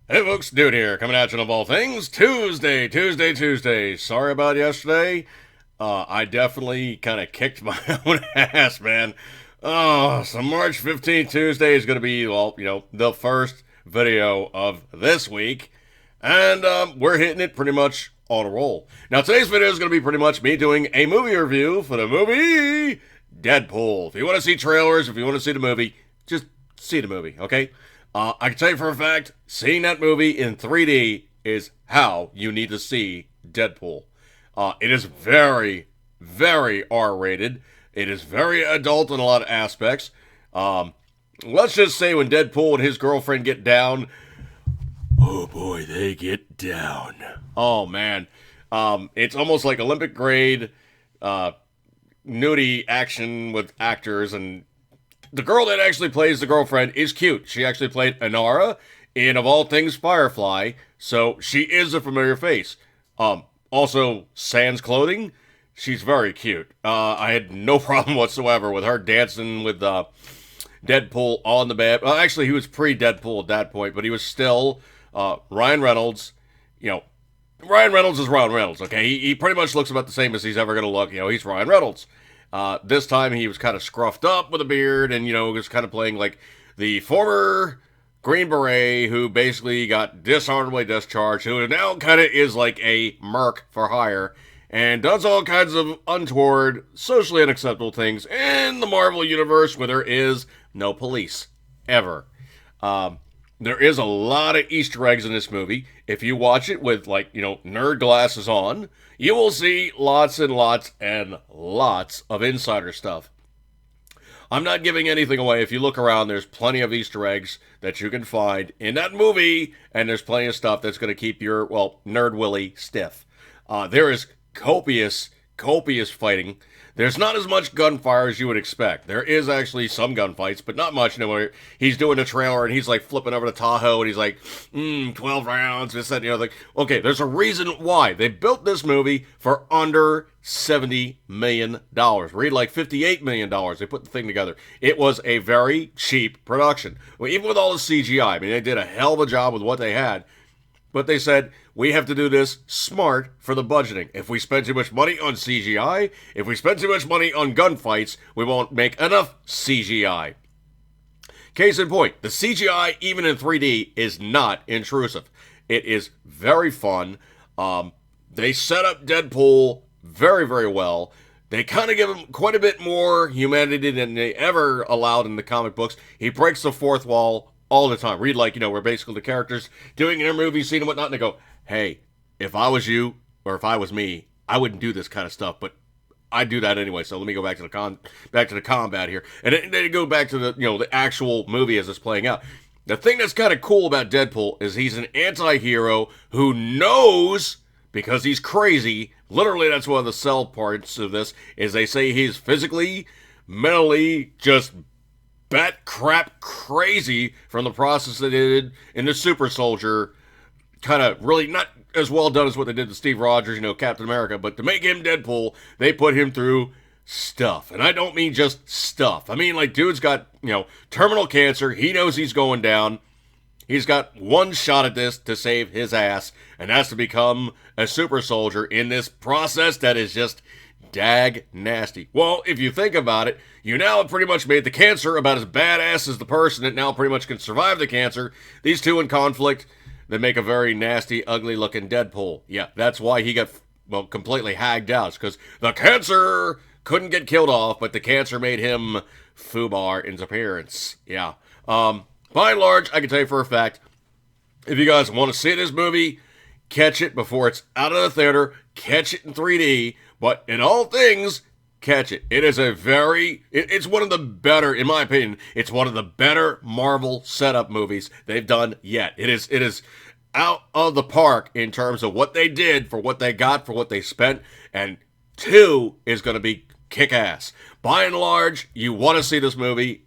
Hey folks, Dude here, coming at you of all things, Tuesday. Sorry about yesterday. I definitely kind of kicked my own ass, man. Oh, so March 15th, Tuesday is going to be, well, the first video of this week. And we're hitting it pretty much on a roll. Now, today's video is going to be pretty much me doing a movie review for the movie Deadpool. If you want to see trailers, if you want to see the movie, just see the movie, okay? I can tell you for a fact, seeing that movie in 3D is how you need to see Deadpool. It is very, very R-rated. It is very adult in a lot of aspects. Let's just say when Deadpool and his girlfriend get down, oh boy, they get down. Oh man, it's almost like Olympic grade nudie action with actors, and the girl that actually plays the girlfriend is cute. She actually played Inara in, of all things, Firefly, so she is a familiar face. Also, Sans clothing, she's very cute. I had no problem whatsoever with her dancing with Deadpool on the bed. Well, actually, he was pre-Deadpool at that point, but he was still Ryan Reynolds. You know, Ryan Reynolds is Ryan Reynolds, okay? He pretty much looks about the same as he's ever going to look. He's Ryan Reynolds. This time he was kind of scruffed up with a beard and, was kind of playing like the former Green Beret who basically got dishonorably discharged, who now kind of is like a merc for hire and does all kinds of untoward, socially unacceptable things in the Marvel Universe where there is no police. Ever. There is a lot of Easter eggs in this movie. If you watch it with, nerd glasses on, you will see lots and lots and lots of insider stuff. I'm not giving anything away. If you look around, there's plenty of Easter eggs that you can find in that movie, and there's plenty of stuff that's going to keep your, Nerd Willy stiff. There is copious fighting. There's not as much gunfire as you would expect. There is actually some gunfights, but not much. Where he's doing a trailer and he's like flipping over the Tahoe and he's like, 12 rounds, this, that, okay, there's a reason why. They built this movie for under $70 million. Read like $58 million. They put the thing together. It was a very cheap production. Well, even with all the CGI, they did a hell of a job with what they had. But they said, we have to do this smart for the budgeting. If we spend too much money on CGI, if we spend too much money on gunfights, we won't make enough CGI. Case in point, the CGI, even in 3D, is not intrusive. It is very fun. They set up Deadpool very, very well. They kind of give him quite a bit more humanity than they ever allowed in the comic books. He breaks the fourth wall all the time. Read where basically the characters doing their movie scene and whatnot, and they go, hey, if I was you, or if I was me, I wouldn't do this kind of stuff, but I do that anyway, so let me go back to the combat here. And then they go back to the actual movie as it's playing out. The thing that's kind of cool about Deadpool is he's an anti-hero who knows, because he's crazy, literally that's one of the sell parts of this, is they say he's physically, mentally, just bat crap crazy from the process they did in the Super Soldier. Kind of really not as well done as what they did to Steve Rogers, Captain America, but to make him Deadpool, they put him through stuff. And I don't mean just stuff. I mean, dude's got, terminal cancer. He knows he's going down. He's got one shot at this to save his ass, and that's to become a super soldier in this process that is just dag nasty. Well, if you think about it, you now have pretty much made the cancer about as badass as the person that now pretty much can survive the cancer. These two in conflict, they make a very nasty, ugly-looking Deadpool. Yeah, that's why he got, completely hagged out. It's because the cancer couldn't get killed off, but the cancer made him foobar in his appearance. Yeah. By and large, I can tell you for a fact, if you guys want to see this movie, catch it before it's out of the theater, catch it in 3D, but in all things, catch it. It is it's one of the better, in my opinion, it's one of the better Marvel setup movies they've done yet. It is out of the park in terms of what they did, for what they got, for what they spent, and 2 is going to be kick-ass. By and large, you want to see this movie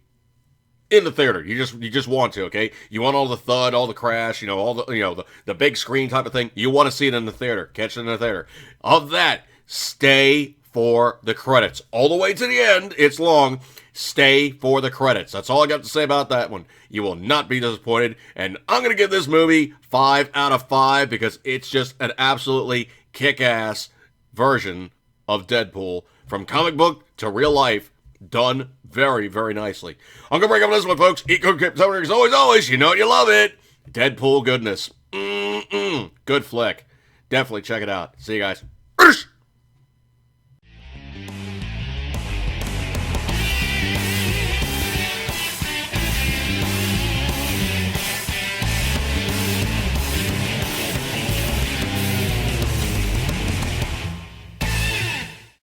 in the theater. You just want to, okay? You want all the thud, all the crash, all the big screen type of thing. You want to see it in the theater. Catch it in the theater. Of that, stay for the credits. All the way to the end. It's long. Stay for the credits. That's all I got to say about that one. You will not be disappointed. And I'm going to give this movie 5 out of 5 because it's just an absolutely kick-ass version of Deadpool. From comic book to real life, done very, very nicely. I'm going to break up this one, folks. Eat good, keep as always, you know you love it. Deadpool goodness. Good flick. Definitely check it out. See you guys.